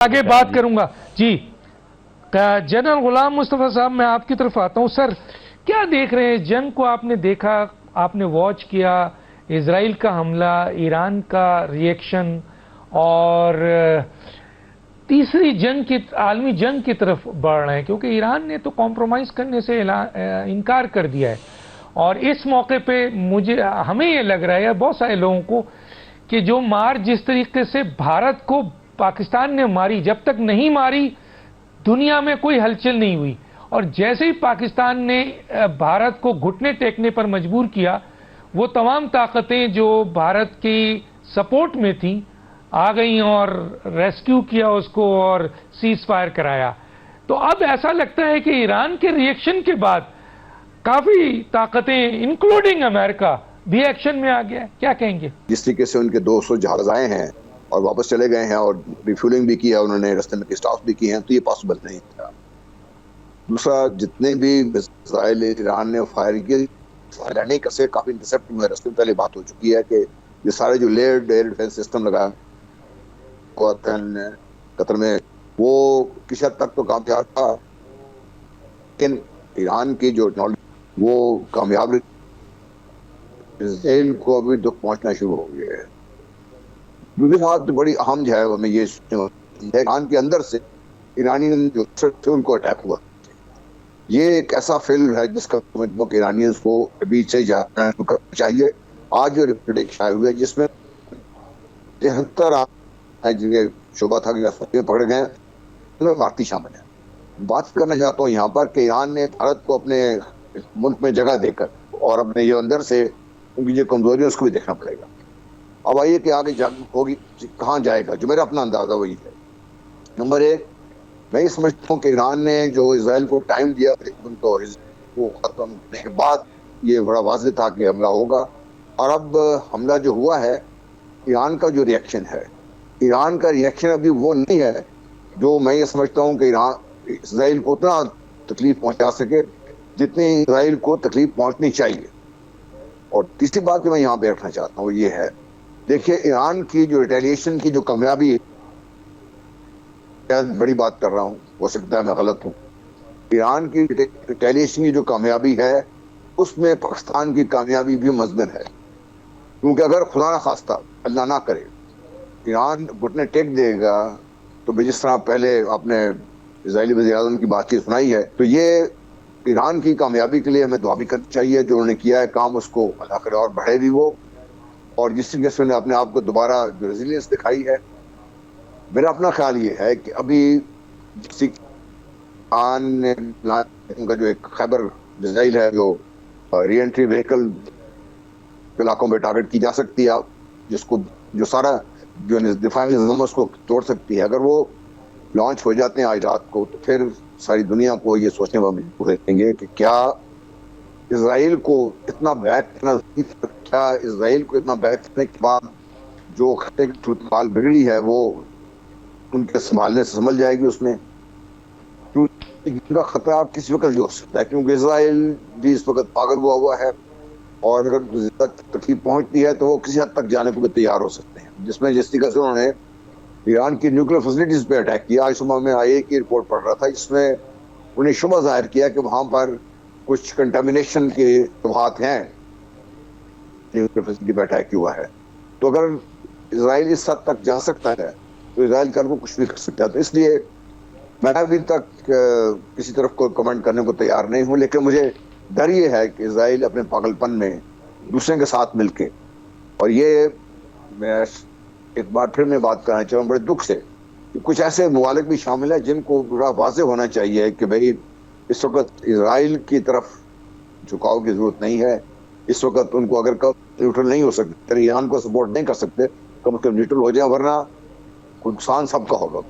آگے بات کروں گا جی۔ جنرل غلام مصطفیٰ صاحب، میں آپ کی طرف آتا ہوں۔ سر، کیا دیکھ رہے ہیں جنگ کو؟ آپ نے دیکھا، آپ نے واچ کیا، اسرائیل کا حملہ، ایران کا ریئیکشن، اور تیسری جنگ کی، عالمی جنگ کی طرف بڑھ رہے ہیں، کیونکہ ایران نے تو کمپرومائز کرنے سے انکار کر دیا ہے۔ اور اس موقع پہ ہمیں یہ لگ رہا ہے، بہت سارے لوگوں کو، کہ جو مار جس طریقے سے بھارت کو پاکستان نے ماری، جب تک نہیں ماری دنیا میں کوئی ہلچل نہیں ہوئی، اور جیسے ہی پاکستان نے بھارت کو گھٹنے ٹیکنے پر مجبور کیا، وہ تمام طاقتیں جو بھارت کی سپورٹ میں تھیں آ گئیں اور ریسکیو کیا اس کو اور سیز فائر کرایا۔ تو اب ایسا لگتا ہے کہ ایران کے ریئیکشن کے بعد کافی طاقتیں انکلوڈنگ امریکہ بھی ایکشن میں آ گیا ہے۔ کیا کہیں گے؟ جس طریقے سے ان کے 200 جہاز آئے ہیں اور واپس چلے گئے ہیں اور ریفیولنگ بھی کیا انہوں نے، رستے میں اسٹاف بھی کیے ہیں، تو یہ پاسبل نہیں تھا۔ دوسرا، جتنے بھی میزائل ایران نے فائر کیے نہیں کسے، کافی انٹرسپٹ ہوئے۔ رستے میں پہلے بات ہو چکی ہے کہ یہ سارے جو لیئرڈ ایئر ڈیفینس سسٹم لگا قطر میں، وہ کسی حد تک تو کامیاب تھا، لیکن ایران کی جو ٹیکنالوجی وہ کامیاب اسرائیل کو ابھی دکھ پہنچنا شروع ہو گیا ہے۔ دوسری بات بڑی اہم جو ہے ہمیں یہ ایران کے اندر سے ایرانی جو ان کو اٹیک ہوا، یہ ایک ایسا فیل ہے جس کا ایرانیز کو ابھی سے جانا چاہیے۔ آج جو رپورٹ شائع ہوئے جس میں 73 شعبہ تھا کہ پکڑے گئے، بھارتی شامل ہیں۔ بات کرنا چاہتا ہوں یہاں پر کہ ایران نے بھارت کو اپنے ملک میں جگہ دے کر اور اپنے یہ اندر سے ان کی جو کمزوری ہے اس کو بھی دیکھنا پڑے گا۔ اب آئیے کہ آگے جنگ ہوگی کہاں جائے گا، جو میرا اپنا اندازہ وہی ہے۔ نمبر ایک، میں یہ سمجھتا ہوں کہ ایران نے جو اسرائیل کو ٹائم دیا تو وہ ختم ہونے کے بعد یہ بڑا واضح تھا کہ حملہ ہوگا، اور اب حملہ جو ہوا ہے، ایران کا جو ریئیکشن ہے، ایران کا ریئیکشن ابھی وہ نہیں ہے جو میں یہ سمجھتا ہوں کہ اسرائیل کو اتنا تکلیف پہنچا سکے جتنی اسرائیل کو تکلیف پہنچنی چاہیے۔ اور تیسری بات جو میں یہاں پہ رکھنا چاہتا ہوں وہ یہ ہے، دیکھیے ایران کی جو ریٹیلیشن کی جو کامیابی، بڑی بات کر رہا ہوں، ہو سکتا ہے میں غلط ہوں، ایران کی ریٹیلیشن کی جو کامیابی ہے اس میں پاکستان کی کامیابی بھی مضمن ہے، کیونکہ اگر خدا نہ خواستہ اللہ نہ کرے ایران گھٹنے ٹیک دے گا تو جس طرح پہلے آپ نے اسرائیلی وزیر اعظم کی بات چیت سنائی ہے، تو یہ ایران کی کامیابی کے لیے ہمیں دعا بھی کرنی چاہیے۔ جو انہوں نے کیا ہے کام اس کو اللہ کرے اور بڑھے بھی وہ، اور جس طریقے سے انہوں نے اپنے آپ کو دوبارہ جو ریزیلینس دکھائی ہے، میرا اپنا خیال یہ ہے کہ ابھی ان کا جو ایک خیبر میزائل ہے جو ری انٹری وہیکل علاقوں میں ٹارگٹ کی جا سکتی ہے، جس کو جو سارا جو دفاعی نظام اس کو توڑ سکتی ہے، اگر وہ لانچ ہو جاتے ہیں آج رات کو، تو پھر ساری دنیا کو یہ سوچنے میں مجبور رہیں گے کہ کیا اسرائیل کو اتنا بیک کرنا، کیا اسرائیل کو اتنا بیک کرنے کے بعد جو خطے کی صورتحال بگڑی ہے وہ ان کے سنبھالنے سے سنبھل جائے گی اس میں، کیونکہ کا خطرہ کسی وقت بھی ہو سکتا ہے، کیونکہ اسرائیل بھی اس وقت پاگل ہوا ہے، اور اگر تکلیف پہنچتی ہے تو وہ کسی حد تک جانے کو بھی تیار ہو سکتے ہیں، جس میں جس طریقے سے انہوں نے ایران کی نیوکلیر فیسلٹیز پہ اٹیک کیا۔ آج صبح میں آئی اے کی رپورٹ پڑھ رہا تھا، جس میں انہوں نے شبہ ظاہر کیا کہ وہاں پر کچھ کنٹامینیشن کے شبہات ہیں، نیوکلیر فیسلٹی پہ اٹیک ہوا ہے۔ تو اگر اسرائیل اس حد تک جا سکتا ہے تو اسرائیل کل کو کچھ بھی کر سکتا ہے۔ تو اس لیے میں ابھی تک کسی طرف کو کمنٹ کرنے کو تیار نہیں ہوں، لیکن مجھے ڈر یہ ہے کہ اسرائیل اپنے پاگل پن میں دوسرے کے ساتھ مل کے، اور یہ میں ایک بار پھر میں بات کرنا چاہوں بڑے دکھ سے کہ کچھ ایسے ممالک بھی شامل ہیں جن کو بڑا واضح ہونا چاہیے کہ بھئی اس وقت اسرائیل کی طرف جھکاؤ کی ضرورت نہیں ہے، اس وقت ان کو اگر نیوٹرل نہیں ہو سکتے، ایران کو سپورٹ نہیں کر سکتے، کم از کم نیوٹرل ہو جائیں، ورنہ نقصان سب کا ہوگا۔